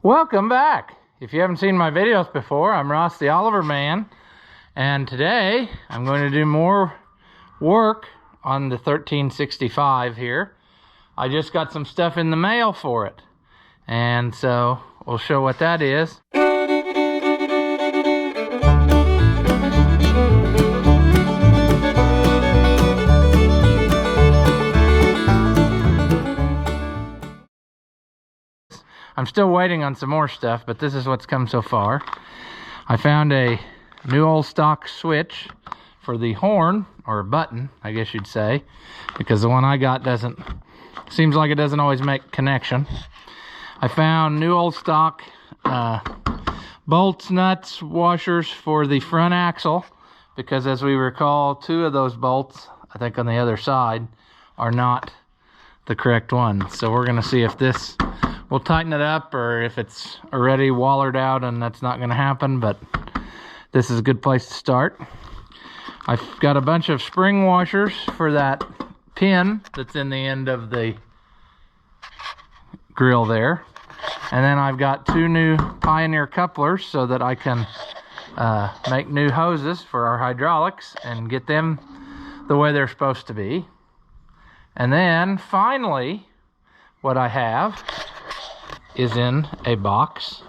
Welcome back. If you haven't seen my videos before, I'm Ross the Oliver Man, and today I'm going to do more work on the 1365 here. I just got some stuff in the mail for it, and so we'll show what that is. I'm still waiting on some more stuff, but this is what's come so far. I found a new old stock switch for the horn, or button, I guess you'd say, because the one I got seems like it doesn't always make connection. I found new old stock bolts, nuts, washers for the front axle, because as we recall, two of those bolts, I think on the other side, are not the correct ones. So we're gonna see if this will tighten it up or if it's already wallered out and that's not gonna happen, but this is a good place to start. I've got a bunch of spring washers for that pin that's in the end of the grill there. And then I've got two new Pioneer couplers so that I can make new hoses for our hydraulics and get them the way they're supposed to be. And then finally, what I have is in a box,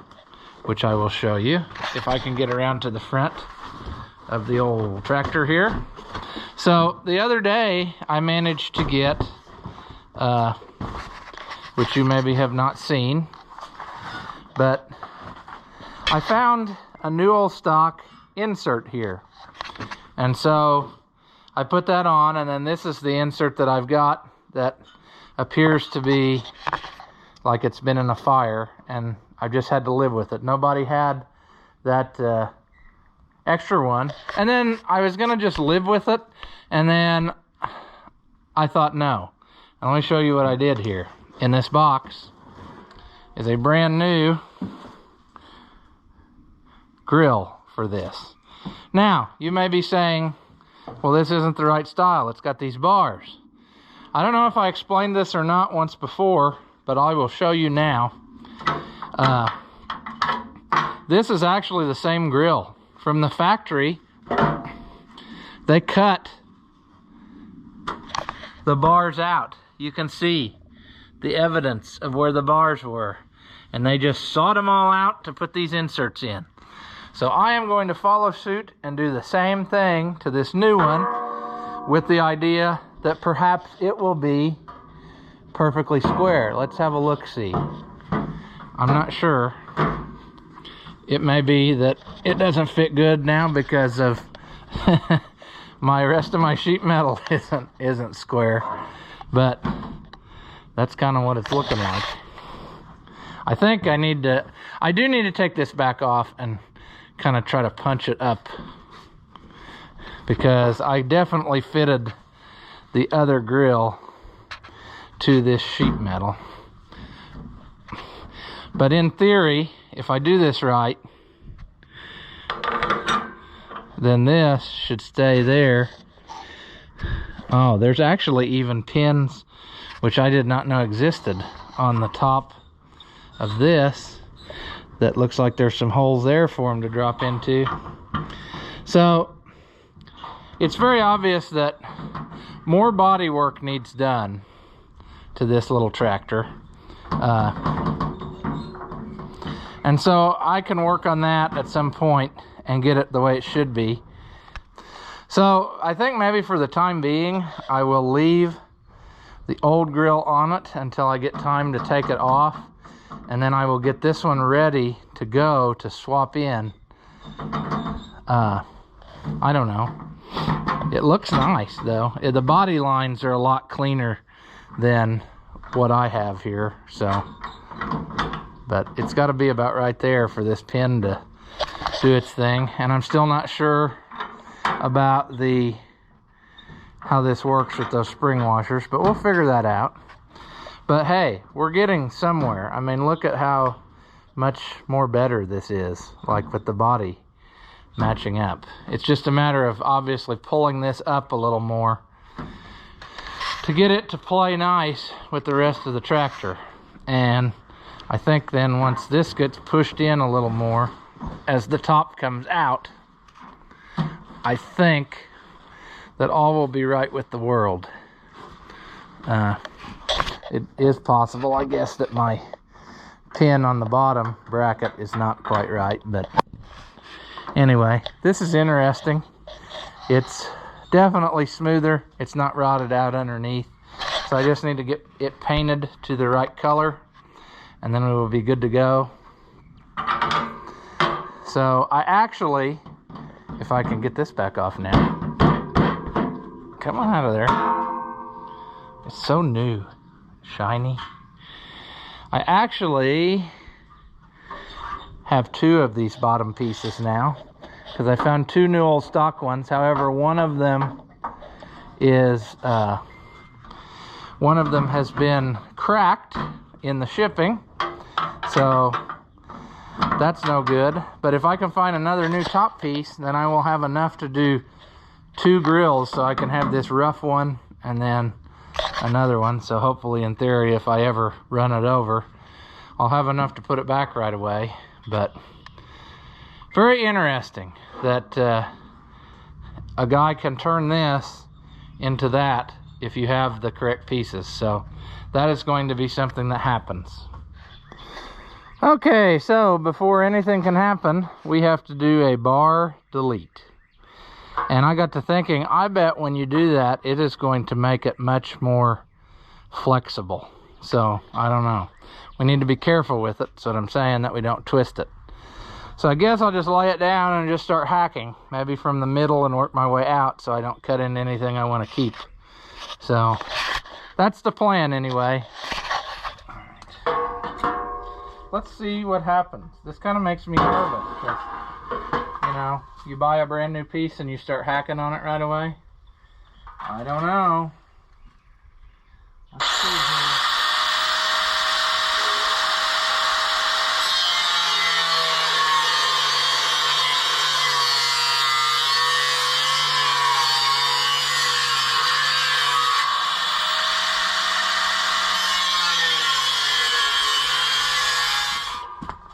which I will show you if I can get around to the front of the old tractor here. So the other day I managed to get, which you maybe have not seen, but I found a new old stock insert here. And so I put that on, and then this is the insert that I've got that appears to be like it's been in a fire, and I just had to live with it. Nobody had that extra one. And then I was gonna just live with it, and then I thought no. And let me show you what I did here. In this box is a brand new grill for this. Now, you may be saying, well, this isn't the right style. It's got these bars. I don't know if I explained this or not once before, but I will show you now. This is actually the same grill. From the factory, they cut the bars out. You can see the evidence of where the bars were. And they just sawed them all out to put these inserts in. So I am going to follow suit and do the same thing to this new one, with the idea that perhaps it will be perfectly square. Let's have a look-see. I'm not sure. It may be that it doesn't fit good now because of my rest of my sheet metal isn't square, but that's kind of what it's looking like. I think I do need to take this back off and kind of try to punch it up, because I definitely fitted the other grill to this sheet metal. But in theory, if I do this right, then this should stay there. Oh, there's actually even pins, which I did not know existed, on the top of this that looks like there's some holes there for them to drop into. So it's very obvious that more body work needs done to this little tractor, and so I can work on that at some point and get it the way it should be. So I think maybe for the time being I will leave the old grill on it until I get time to take it off, and then I will get this one ready to go to swap in. I don't know, it looks nice though. The body lines are a lot cleaner than what I have here, so, but it's got to be about right there for this pin to do its thing. And I'm still not sure about how this works with those spring washers, but we'll figure that out. But hey, we're getting somewhere. I mean, look at how much more better this is, like with the body matching up. It's just a matter of obviously pulling this up a little more to get it to play nice with the rest of the tractor. And I think then once this gets pushed in a little more as the top comes out, I think that all will be right with the world. It is possible, I guess, that my pin on the bottom bracket is not quite right, but anyway, this is interesting. It's definitely smoother. It's not rotted out underneath, so I just need to get it painted to the right color, and then we will be good to go. So I actually, if I can get this back off now, come on out of there. It's so new, shiny. I actually have 2 of these bottom pieces now, because I found 2 new old stock ones. However, one of them has been cracked in the shipping, so that's no good. But if I can find another new top piece, then I will have enough to do 2 grills, so I can have this rough one and then another one. So hopefully, in theory, if I ever run it over, I'll have enough to put it back right away. But very interesting that a guy can turn this into that if you have the correct pieces. So that is going to be something that happens. Okay, so before anything can happen, we have to do a bar delete. And I got to thinking, I bet when you do that, it is going to make it much more flexible. So I don't know. We need to be careful with it. That's what I'm saying, that we don't twist it. So I guess I'll just lay it down and just start hacking, maybe from the middle, and work my way out so I don't cut into anything I want to keep. So that's the plan anyway. All right. Let's see what happens. This kind of makes me nervous because, you know, you buy a brand new piece and you start hacking on it right away. I don't know. Let's see here.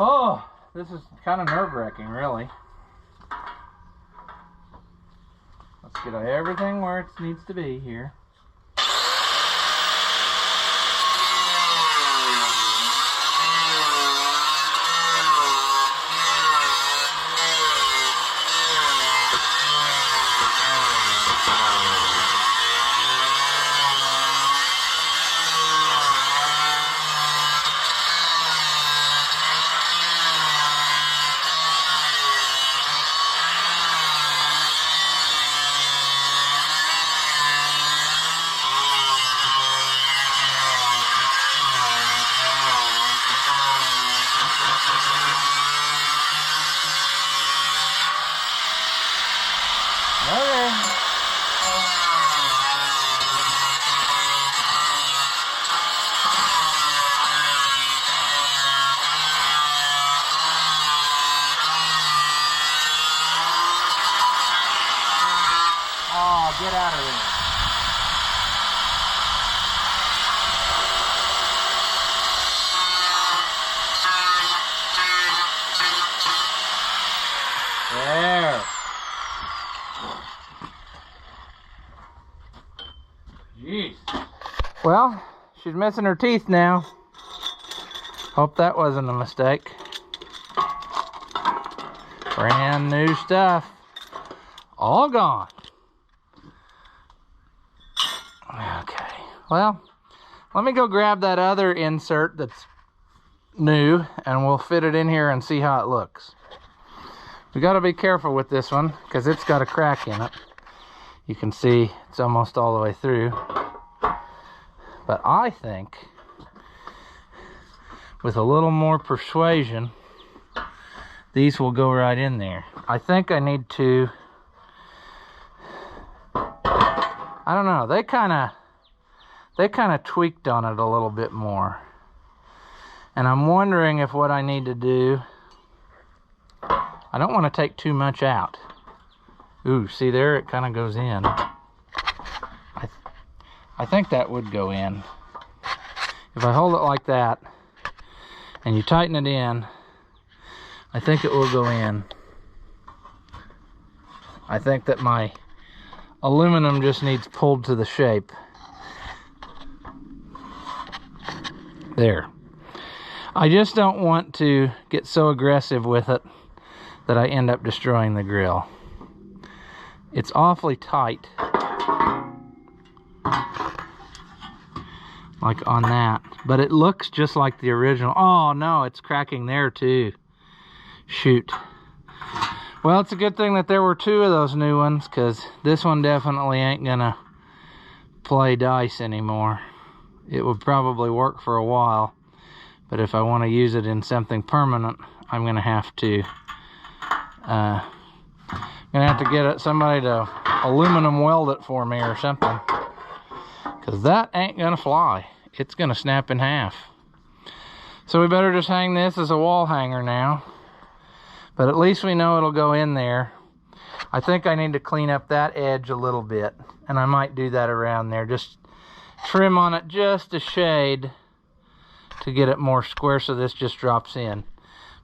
Oh, this is kind of nerve-wracking, really. Let's get everything where it needs to be here. Get out of there. There. Jeez. Well, she's missing her teeth now. Hope that wasn't a mistake. Brand new stuff. All gone. Okay, well, let me go grab that other insert that's new and we'll fit it in here and see how it looks. We got to be careful with this one because it's got a crack in it. You can see it's almost all the way through. But I think with a little more persuasion, these will go right in there. I think I need to, I don't know, they kind of tweaked on it a little bit more. And I'm wondering if what I need to do, I don't want to take too much out. Ooh, see there, it kind of goes in. I think that would go in. If I hold it like that and you tighten it in, I think it will go in. I think that my aluminum just needs pulled to the shape. There. I just don't want to get so aggressive with it that I end up destroying the grill. It's awfully tight, like on that, but it looks just like the original. Oh no, it's cracking there too. Shoot. Well, it's a good thing that there were two of those new ones, because this one definitely ain't gonna play dice anymore. It would probably work for a while, but if I want to use it in something permanent, I'm gonna have to get somebody to aluminum weld it for me or something, because that ain't gonna fly. It's gonna snap in half. So we better just hang this as a wall hanger now, but at least we know it'll go in there. I think I need to clean up that edge a little bit, and I might do that around there. Just trim on it just a shade to get it more square so this just drops in.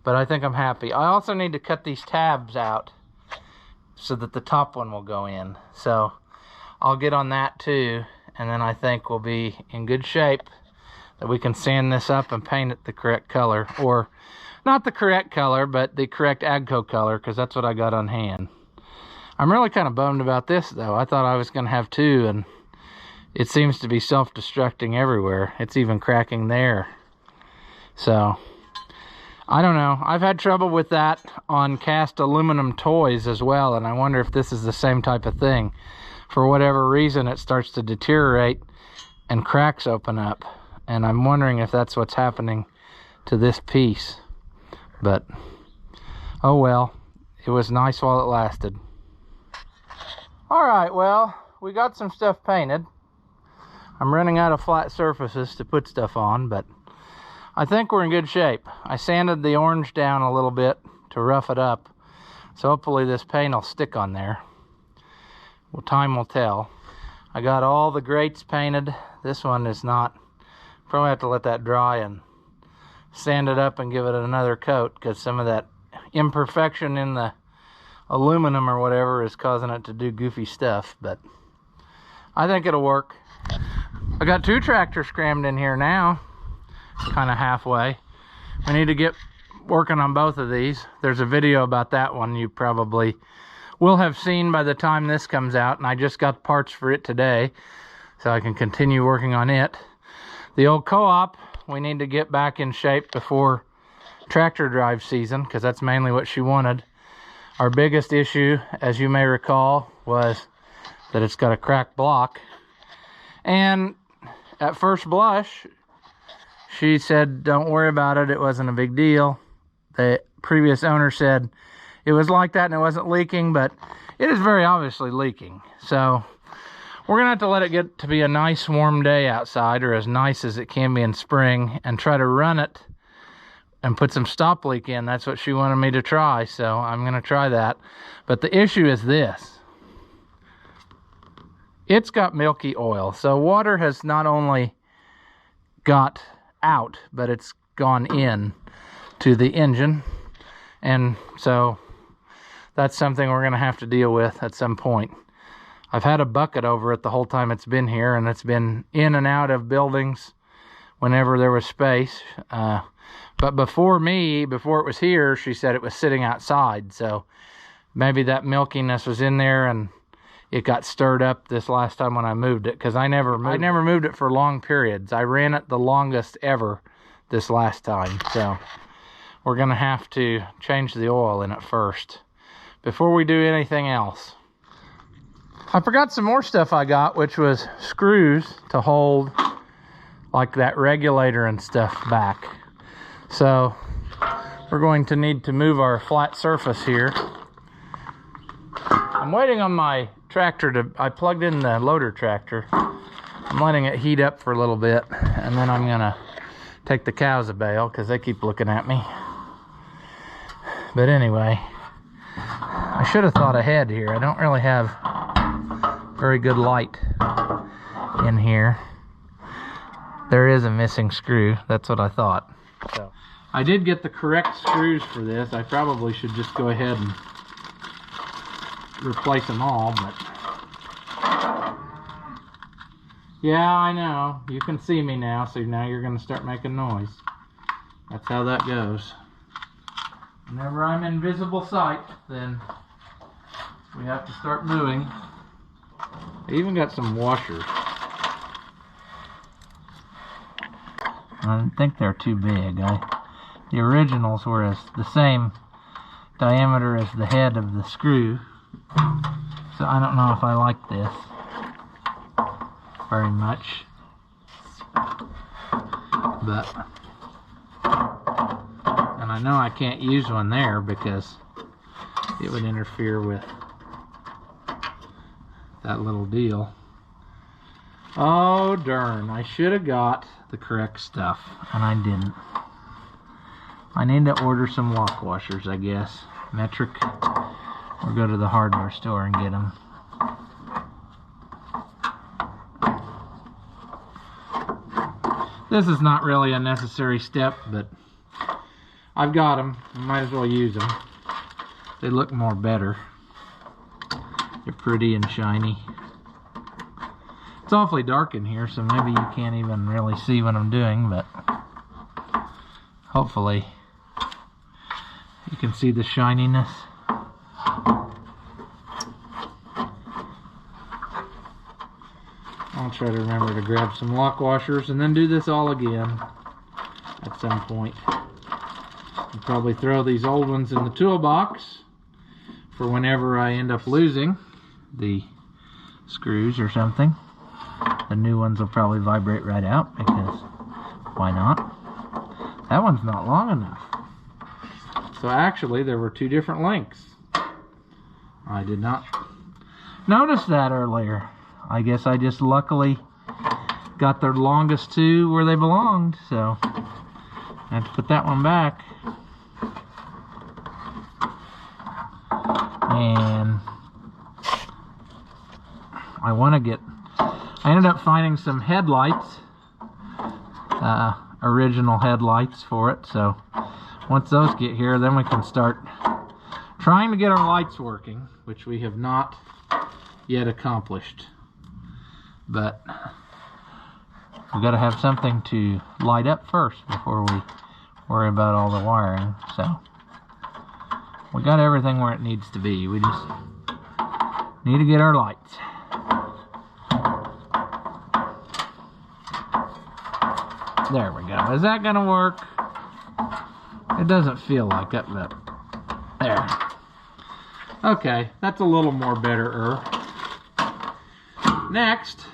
But I think I'm happy. I also need to cut these tabs out so that the top one will go in. So I'll get on that too, and then I think we'll be in good shape that we can sand this up and paint it the correct color. Or not the correct color, but the correct AGCO color, because that's what I got on hand. I'm really kind of bummed about this though. I thought I was going to have two, and it seems to be self-destructing everywhere. It's even cracking there. So I don't know. I've had trouble with that on cast aluminum toys as well, and I wonder if this is the same type of thing. For whatever reason, it starts to deteriorate and cracks open up, and I'm wondering if that's what's happening to this piece. But oh well, it was nice while it lasted. All right, well, we got some stuff painted. I'm running out of flat surfaces to put stuff on, but I think we're in good shape. I sanded the orange down a little bit to rough it up, so hopefully this paint will stick on there. Well, time will tell. I got all the grates painted. This one is not. Probably have to let that dry and sand it up and give it another coat, because some of that imperfection in the aluminum or whatever is causing it to do goofy stuff, but I think it'll work. I got two tractors crammed in here now, kind of halfway. We need to get working on both of these. There's a video about that one you probably will have seen by the time this comes out, and I just got parts for it today, so I can continue working on it. The old co-op, we need to get back in shape before tractor drive season, because that's mainly what she wanted. Our biggest issue, as you may recall, was that it's got a cracked block, and at first blush she said don't worry about it, it wasn't a big deal. The previous owner said it was like that and it wasn't leaking, but it is very obviously leaking. So we're gonna have to let it get to be a nice warm day outside, or as nice as it can be in spring, and try to run it and put some stop leak in. That's what she wanted me to try, so I'm gonna try that. But the issue is this: it's got milky oil. So water has not only got out, but it's gone in to the engine. And so that's something we're gonna have to deal with at some point. I've had a bucket over it the whole time it's been here, and it's been in and out of buildings whenever there was space. But before it was here, she said it was sitting outside. So maybe that milkiness was in there and it got stirred up this last time when I moved it, because I never moved it for long periods. I ran it the longest ever this last time. So we're gonna have to change the oil in it first before we do anything else. I forgot some more stuff I got, which was screws to hold like that regulator and stuff back. So we're going to need to move our flat surface here. I'm waiting on my tractor I plugged in the loader tractor. I'm letting it heat up for a little bit, and then I'm gonna take the cows a bale because they keep looking at me. But anyway, I should have thought ahead here. I don't really have very good light in here. There is a missing screw. That's what I thought. So I did get the correct screws for this. I probably should just go ahead and replace them all, but yeah, I know. You can see me now, so now you're going to start making noise. That's how that goes. Whenever I'm in visible sight, then we have to start moving. I even got some washers. I don't think they're too big. The originals were the same diameter as the head of the screw. So I don't know if I like this very much. But, and I know I can't use one there because it would interfere with that little deal. Oh darn, I should have got the correct stuff, and I didn't. I need to order some lock washers, I guess. Metric, or go to the hardware store and get them. This is not really a necessary step, but I've got them. Might as well use them. They look more better. They're pretty and shiny. It's awfully dark in here, so maybe you can't even really see what I'm doing, but hopefully you can see the shininess. I'll try to remember to grab some lock washers and then do this all again at some point. I'll probably throw these old ones in the toolbox for whenever I end up losing the screws or something. The new ones will probably vibrate right out because why not? That one's not long enough. So actually there were two different lengths. I did not notice that earlier. I guess I just luckily got the longest two where they belonged, so I have to put that one back. And I ended up finding some headlights, original headlights for it, so once those get here, then we can start trying to get our lights working, which we have not yet accomplished. But we've got to have something to light up first before we worry about all the wiring. So we got everything where it needs to be. We just need to get our lights. There we go. Is that gonna work? It doesn't feel like it, but there. Okay, that's a little more better. Next,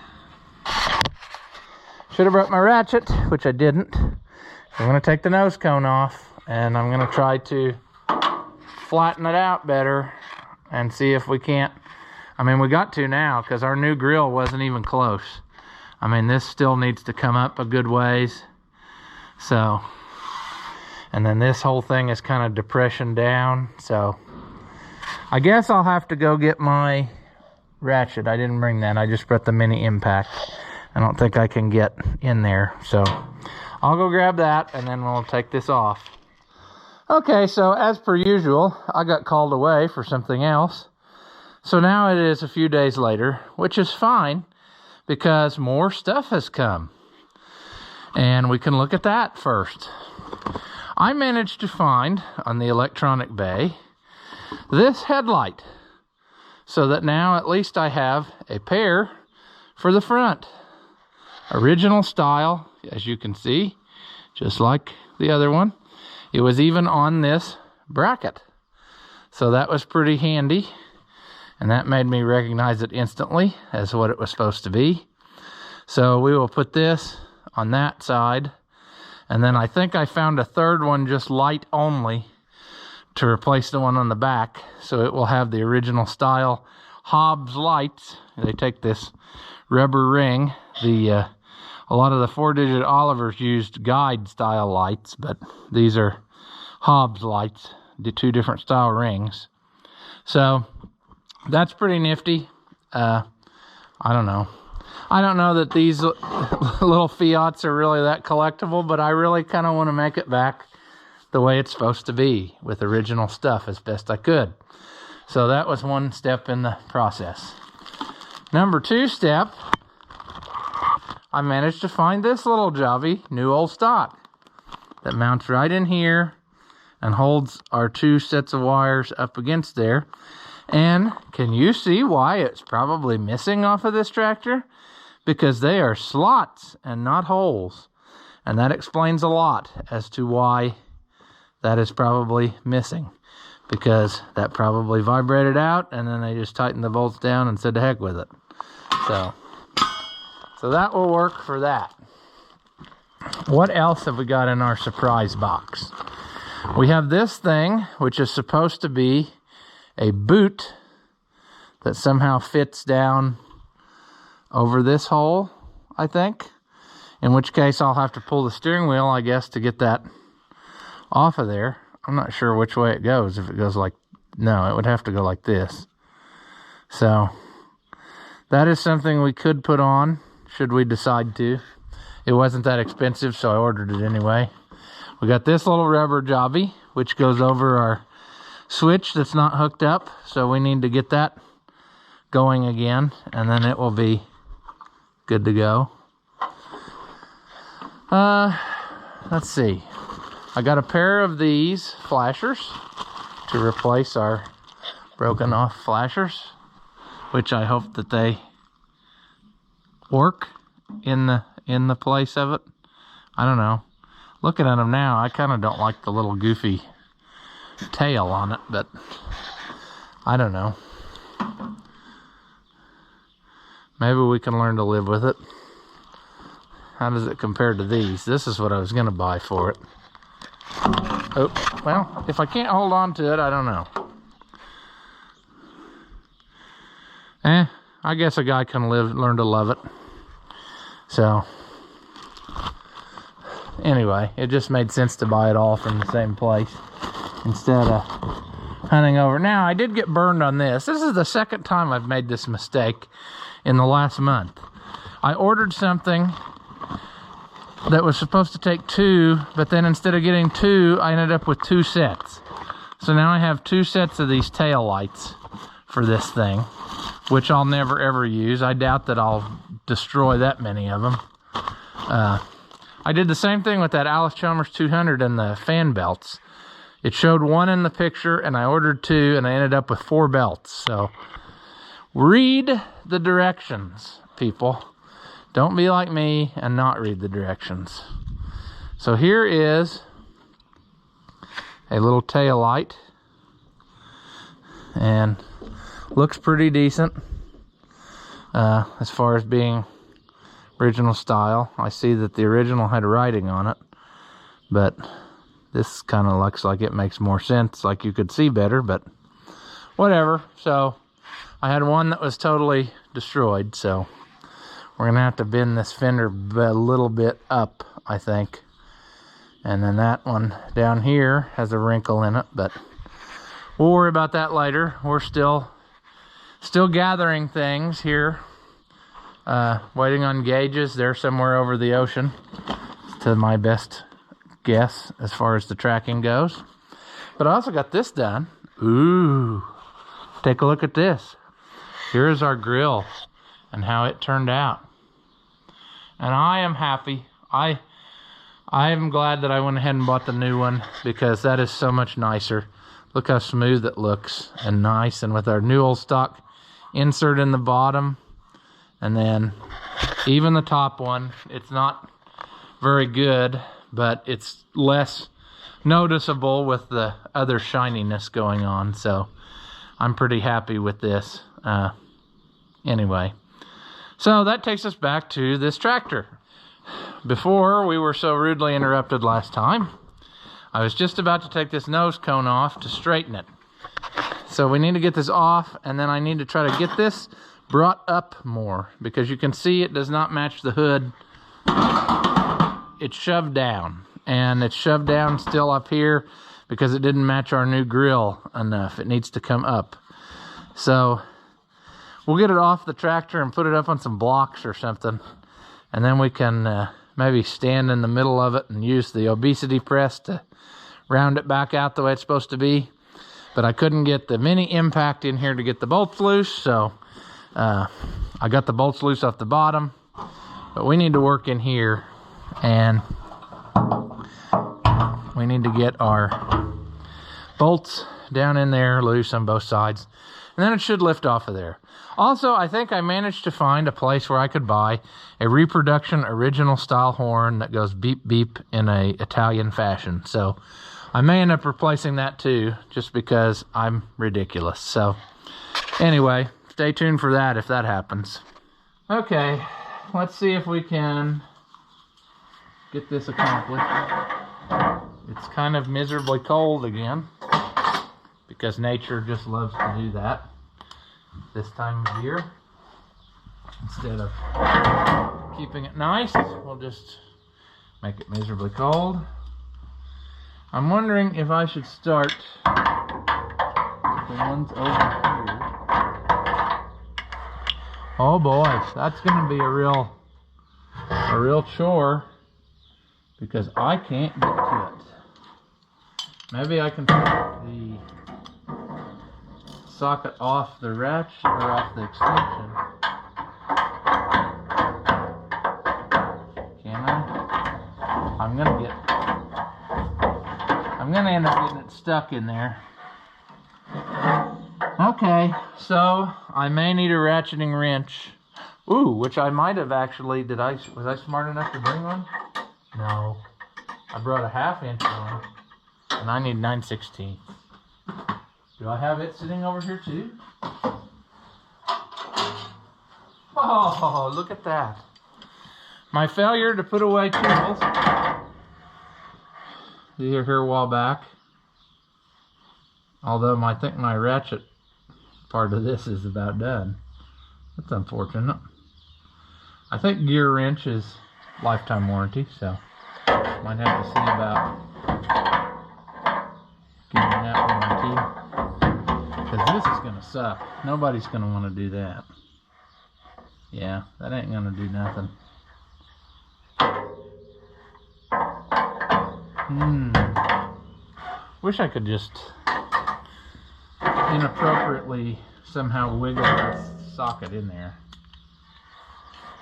should have brought my ratchet, which I didn't. I'm gonna take the nose cone off, and I'm gonna try to flatten it out better and see if we can't. I mean, we got to now because our new grill wasn't even close. I mean, this still needs to come up a good ways. So, and then this whole thing is kind of depression down. So, I guess I'll have to go get my ratchet. I didn't bring that. I just brought the mini impact. I don't think I can get in there. So, I'll go grab that and then we'll take this off. Okay, so as per usual, I got called away for something else. So now it is a few days later, which is fine because more stuff has come. And we can look at that first. I managed to find on the electronic bay this headlight. So that now at least I have a pair for the front. Original style, as you can see, just like the other one. It was even on this bracket. So that was pretty handy. And that made me recognize it instantly as what it was supposed to be. So we will put this on that side. And then I think I found a third one just light only to replace the one on the back. So it will have the original style Hobbs lights. They take this rubber ring. A lot of the 4-digit Olivers used guide style lights, but these are Hobbs lights, the two different style rings. So that's pretty nifty. I don't know. I don't know that these little Fiats are really that collectible, but I really kind of want to make it back the way it's supposed to be with original stuff as best I could. So that was one step in the process. Number 2 step, I managed to find this little jobby, new old stock, that mounts right in here and holds our 2 sets of wires up against there. And can you see why it's probably missing off of this tractor? Because they are slots and not holes. And that explains a lot as to why that is probably missing. Because that probably vibrated out and then they just tightened the bolts down and said to heck with it. So that will work for that. What else have we got in our surprise box? We have this thing, which is supposed to be a boot that somehow fits down over this hole, I think. In which case I'll have to pull the steering wheel, I guess, to get that off of there. I'm not sure which way it goes. If it goes like, no, it would have to go like this. So that is something we could put on, should we decide to. It wasn't that expensive, so I ordered it anyway. We got this little rubber jobby, which goes over our switch that's not hooked up. So we need to get that going again, and then it will be good to go. Let's see. I got a pair of these flashers to replace our broken off flashers, which I hope that they work in the place of it. I don't know. Looking at them now, I kind of don't like the little goofy tail on it, but I don't know. Maybe we can learn to live with it. How does it compare to these? This is what I was going to buy for it. Oh, well, if I can't hold on to it, I don't know. I guess a guy can learn to love it. So, anyway, it just made sense to buy it all from the same place instead of hunting over. Now, I did get burned on this. This is the second time I've made this mistake in the last month. I ordered something that was supposed to take 2, but then instead of getting 2, I ended up with 2 sets. So now I have 2 sets of these tail lights for this thing, which I'll never ever use. I doubt that I'll destroy that many of them. I did the same thing with that Alice Chalmers 200 and the fan belts. It showed 1 in the picture, and I ordered 2, and I ended up with 4 belts. So read the directions, people. Don't be like me and not read the directions. So here is a little tail light, and looks pretty decent as far as being original style. I see that the original had writing on it, but this kind of looks like it makes more sense, like you could see better, but whatever. So I had one that was totally destroyed, so we're gonna have to bend this fender a little bit up, I think. And then that one down here has a wrinkle in it, but we'll worry about that later. We're still gathering things here, waiting on gauges. They're somewhere over the ocean, to my best guess as far as the tracking goes. But I also got this done. Ooh, take a look at this. Here's our grill and how it turned out. And I am happy. I am glad that I went ahead and bought the new one, because that is so much nicer. Look how smooth it looks and nice, and with our new old stock insert in the bottom, and then even the top one, it's not very good, but it's less noticeable with the other shininess going on. So I'm pretty happy with this. Anyway, so that takes us back to this tractor. Before we were so rudely interrupted last time, I was just about to take this nose cone off to straighten it. So we need to get this off, and then I need to try to get this brought up more, because you can see it does not match the hood. It's shoved down, and it's shoved down still up here because it didn't match our new grill enough. It needs to come up. So we'll get it off the tractor and put it up on some blocks or something, and then we can maybe stand in the middle of it and use the obesity press to round it back out the way it's supposed to be. But I couldn't get the mini impact in here to get the bolts loose, so I got the bolts loose off the bottom. But we need to work in here, and we need to get our bolts down in there loose on both sides, and then it should lift off of there. Also, I think I managed to find a place where I could buy a reproduction original style horn that goes beep beep in a Italian fashion. So I may end up replacing that too, just because I'm ridiculous. So anyway, stay tuned for that if that happens. Okay, let's see if we can get this accomplished. It's kind of miserably cold again, because nature just loves to do that this time of year. Instead of keeping it nice, we'll just make it miserably cold. I'm wondering if I should start with the ones over here. Oh boy, that's gonna be a real chore, because I can't get to it. Maybe I can put the socket off the ratchet, or off the extension. Can I? I'm gonna end up getting it stuck in there. Okay, so I may need a ratcheting wrench. Ooh, which I might have actually, was I smart enough to bring one? No. I brought a 1/2 inch one, and I need 9/16. Do I have it sitting over here too? Oh, look at that. My failure to put away tools. You were here a while back. Although I think my ratchet part of this is about done. That's unfortunate. I think gear wrench is lifetime warranty, so might have to see about getting that warranty. Because this is going to suck. Nobody's going to want to do that. Yeah, that ain't going to do nothing. Wish I could just inappropriately somehow wiggle this socket in there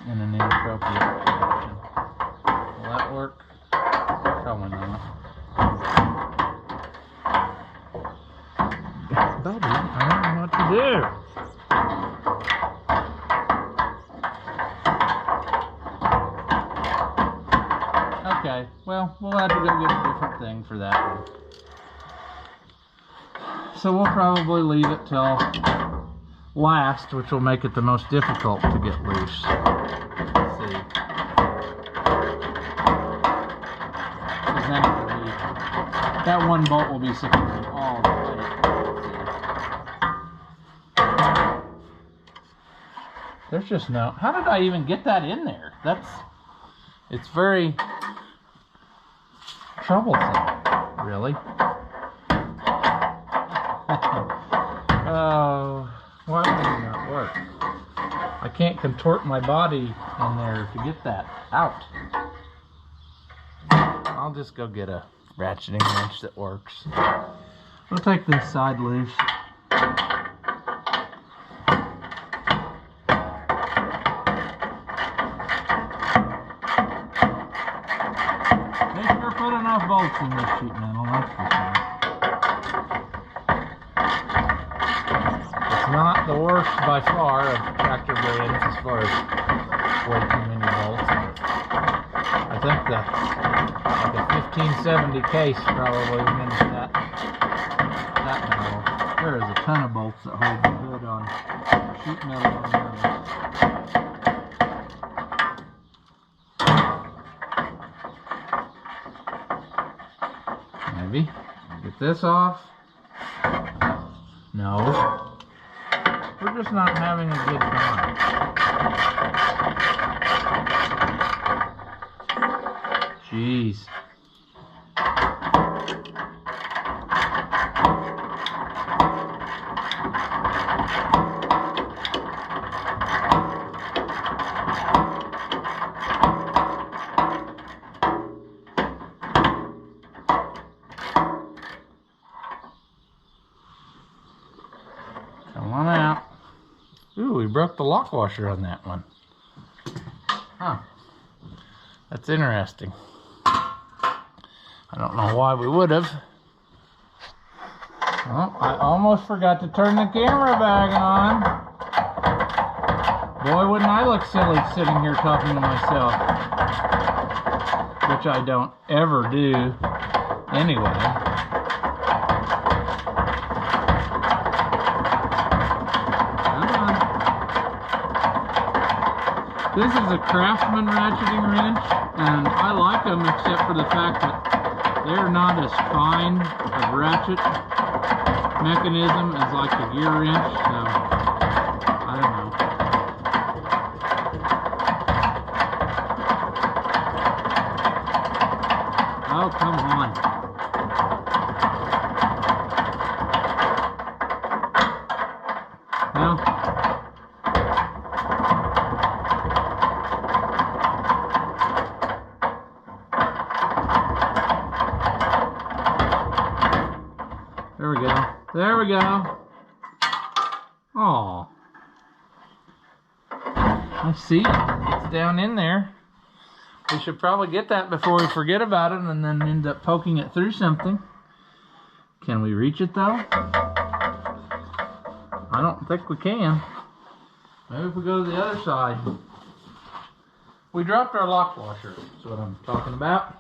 in an inappropriate direction. Will that work? Probably not. Buddy, I don't know what to do. Okay, well, we'll have to go get a different thing for that one. So we'll probably leave it till last, which will make it the most difficult to get loose. Let's see. Then it will be, that one bolt will be secured all the way. There's just no, how did I even get that in there? It's very troublesome, really. Oh, why would it not work? I can't contort my body in there to get that out. I'll just go get a ratcheting wrench that works. We'll take this side loose. Make sure put enough bolts in this sheet metal, that's for sure. Not the worst by far of tractor bearings as far as way too many bolts. I think like a 1570 case probably means that metal. There is a ton of bolts that hold the hood on sheet metal on those. Maybe get this off. No. We're just not having a good time. Jeez. Come on out. Ooh, we broke the lock washer on that one. Huh. That's interesting. I don't know why we would have. Oh, I almost forgot to turn the camera back on. Boy, wouldn't I look silly sitting here talking to myself. Which I don't ever do anyway. This is a Craftsman ratcheting wrench, and I like them except for the fact that they're not as fine of ratchet mechanism as like the gear wrench, so I don't know. Oh, come on. Well, there we go. There we go. Oh, I see it. It's down in there. We should probably get that before we forget about it and then end up poking it through something. Can we reach it though? I don't think we can. Maybe if we go to the other side. We dropped our lock washer. That's what I'm talking about.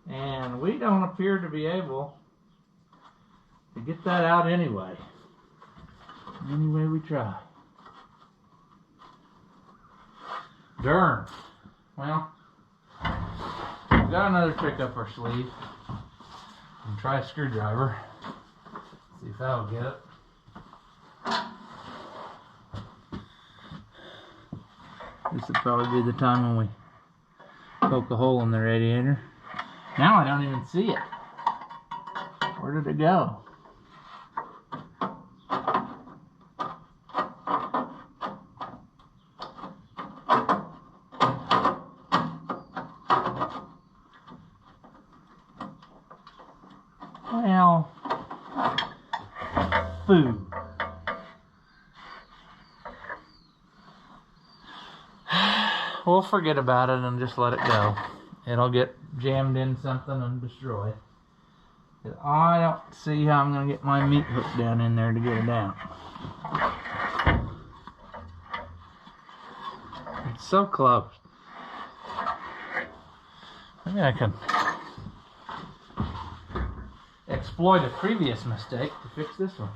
And we don't appear to be able to get that out anyway. Any way we try. Darn. Well, we've got another trick up our sleeve. And try a screwdriver. See if that'll get it. This would probably be the time when we poke a hole in the radiator. Now I don't even see it. Where did it go? Well, food. We'll forget about it and just let it go. It'll get jammed in something and destroyed. I don't see how I'm going to get my meat hook down in there to get it out. It's so close. Maybe I can exploit a previous mistake to fix this one.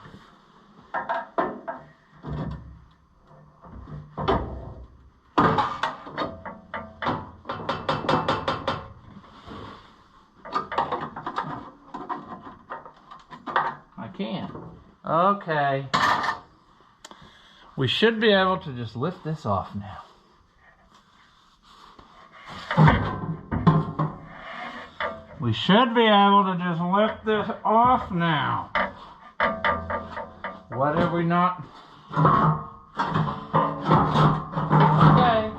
Okay. We should be able to just lift this off now. We should be able to just lift this off now. What have we not? Okay.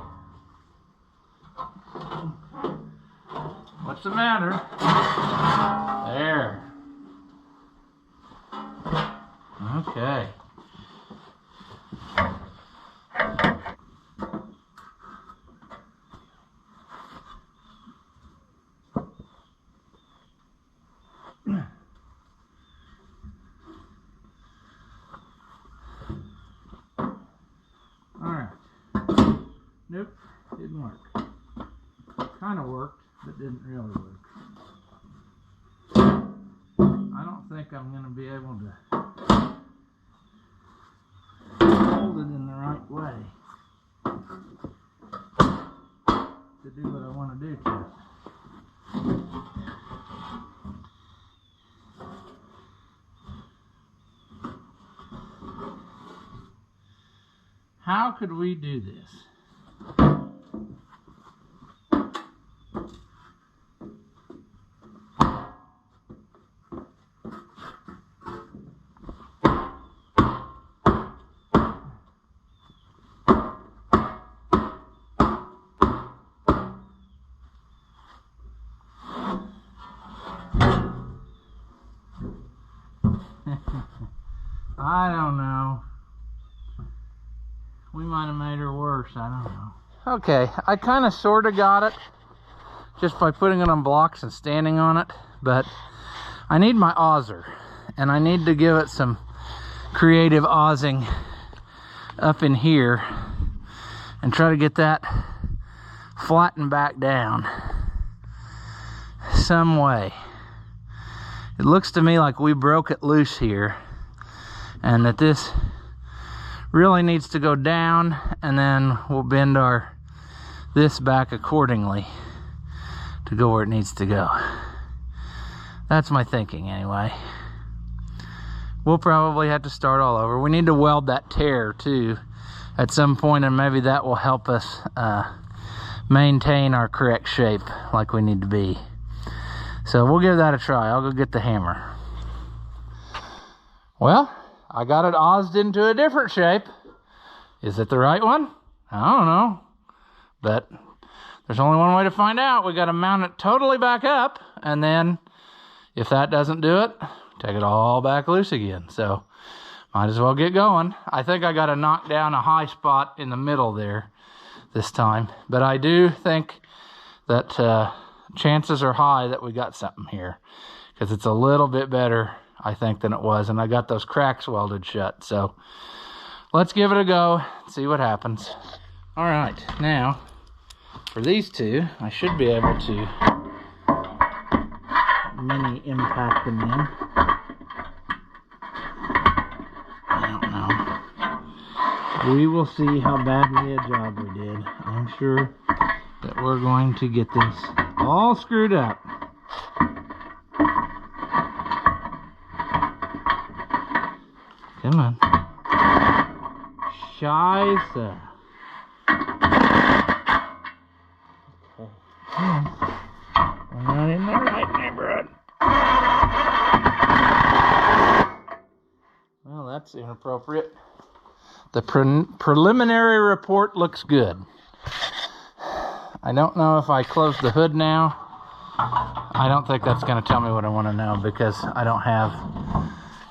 What's the matter? There. Okay. Alright. Nope, didn't work. Kind of worked, but didn't really work. I don't think I'm going to be able to hold it in the right way to do what I want to do to it. How could we do this? I don't know. We might have made her worse, I don't know. Okay, I kind of sort of got it just by putting it on blocks and standing on it, but I need my auger, and I need to give it some creative auzing up in here and try to get that flattened back down some way. It looks to me like we broke it loose here, and that this really needs to go down, and then we'll bend this back accordingly to go where it needs to go. That's my thinking anyway. We'll probably have to start all over. We need to weld that tear too at some point, and maybe that will help us maintain our correct shape like we need to be. So we'll give that a try. I'll go get the hammer. Well, I got it auzed into a different shape. Is it the right one? I don't know. But there's only one way to find out. We got to mount it totally back up, and then if that doesn't do it, take it all back loose again. So might as well get going. I think I got to knock down a high spot in the middle there this time. But I do think that chances are high that we got something here, because it's a little bit better, I think, than it was. And I got those cracks welded shut. So let's give it a go, see what happens. All right, now for these two, I should be able to mini impact them in. I don't know. We will see how badly a job we did. I'm sure that we're going to get this all screwed up. Come on. Scheiße. Okay. Come on. We're not in the right neighborhood. Well, that's inappropriate. The preliminary report looks good. I don't know if I close the hood now. I don't think that's going to tell me what I want to know, because I don't have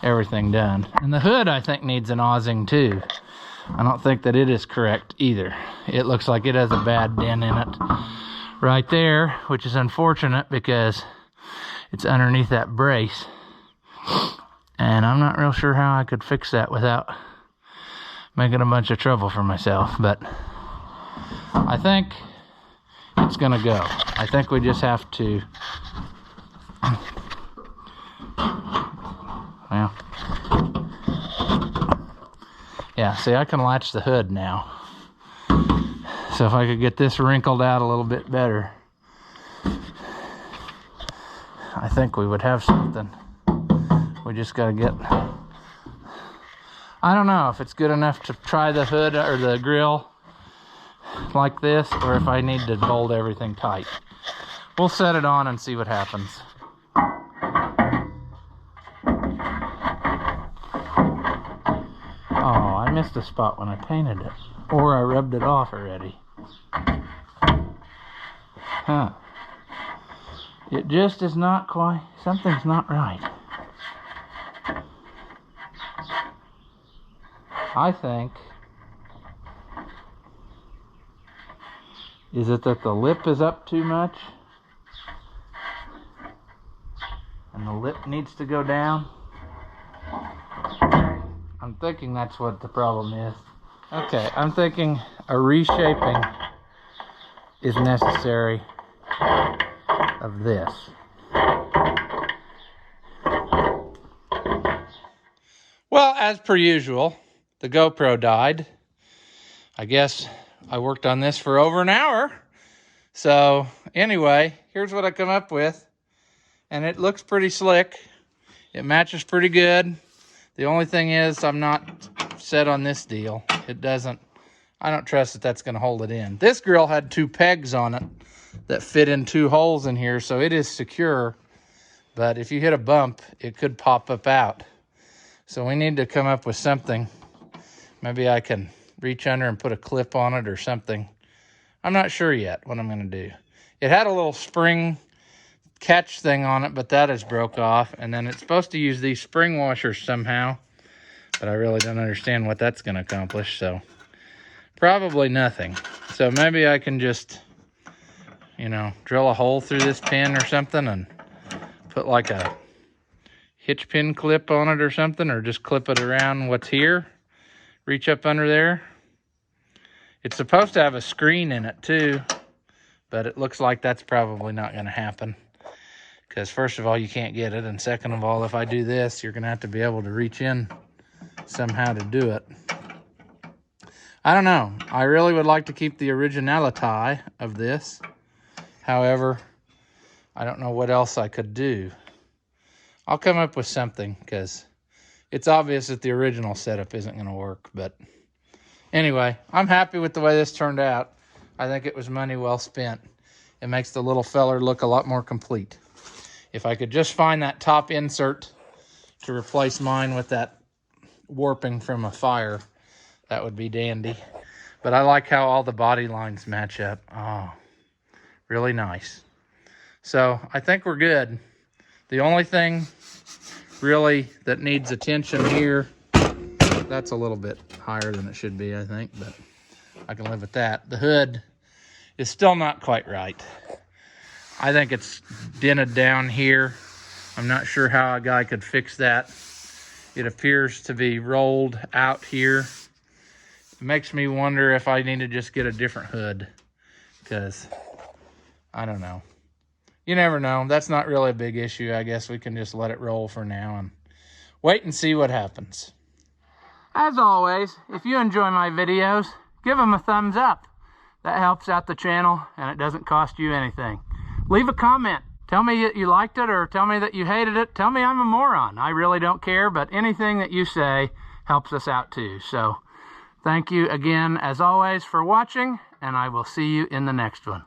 everything done. And the hood, I think, needs an auzing too. I don't think that it is correct either. It looks like it has a bad dent in it right there, which is unfortunate because it's underneath that brace. And I'm not real sure how I could fix that without making a bunch of trouble for myself. But I think it's gonna go. I think we just have to, well, yeah, see, I can latch the hood now. So if I could get this wrinkled out a little bit better, I think we would have something. We just gotta get, I don't know if it's good enough to try the hood or the grill like this, or if I need to bolt everything tight. We'll set it on and see what happens. Oh, I missed a spot when I painted it, or I rubbed it off already. Huh. It just is not quite, something's not right. I think, is it that the lip is up too much? And the lip needs to go down? I'm thinking that's what the problem is. Okay, I'm thinking a reshaping is necessary of this. Well, as per usual, the GoPro died. I guess I worked on this for over an hour. So anyway, here's what I come up with. And it looks pretty slick. It matches pretty good. The only thing is, I'm not set on this deal. It doesn't, I don't trust that that's going to hold it in. This grill had 2 pegs on it that fit in 2 holes in here, so it is secure. But if you hit a bump, it could pop up out. So we need to come up with something. Maybe I can reach under and put a clip on it or something. I'm not sure yet what I'm going to do. It had a little spring catch thing on it, but that is broke off. And then it's supposed to use these spring washers somehow. but I really don't understand what that's going to accomplish, so probably nothing. So maybe I can just, you know, drill a hole through this pin or something and put like a hitch pin clip on it or something, or just clip it around what's here, reach up under there. It's supposed to have a screen in it too, but it looks like that's probably not going to happen, because first of all, you can't get it, and second of all, if I do this, you're going to have to be able to reach in somehow to do it. I don't know. I really would like to keep the originality of this. However, I don't know what else I could do. I'll come up with something, because it's obvious that the original setup isn't going to work. But anyway, I'm happy with the way this turned out. I think it was money well spent. It makes the little feller look a lot more complete. If I could just find that top insert to replace mine with that warping from a fire, that would be dandy. But I like how all the body lines match up. Oh, really nice. So I think we're good. The only thing really that needs attention here, that's a little bit higher than it should be, I think, but I can live with that. The hood is still not quite right. I think it's dented down here. I'm not sure how a guy could fix that. It appears to be rolled out here. It makes me wonder if I need to just get a different hood, because I don't know. You never know. That's not really a big issue. I guess we can just let it roll for now and wait and see what happens. As always, if you enjoy my videos, give them a thumbs up. That helps out the channel, and it doesn't cost you anything. Leave a comment. Tell me that you liked it, or tell me that you hated it. Tell me I'm a moron. I really don't care, but anything that you say helps us out too. So thank you again, as always, for watching, and I will see you in the next one.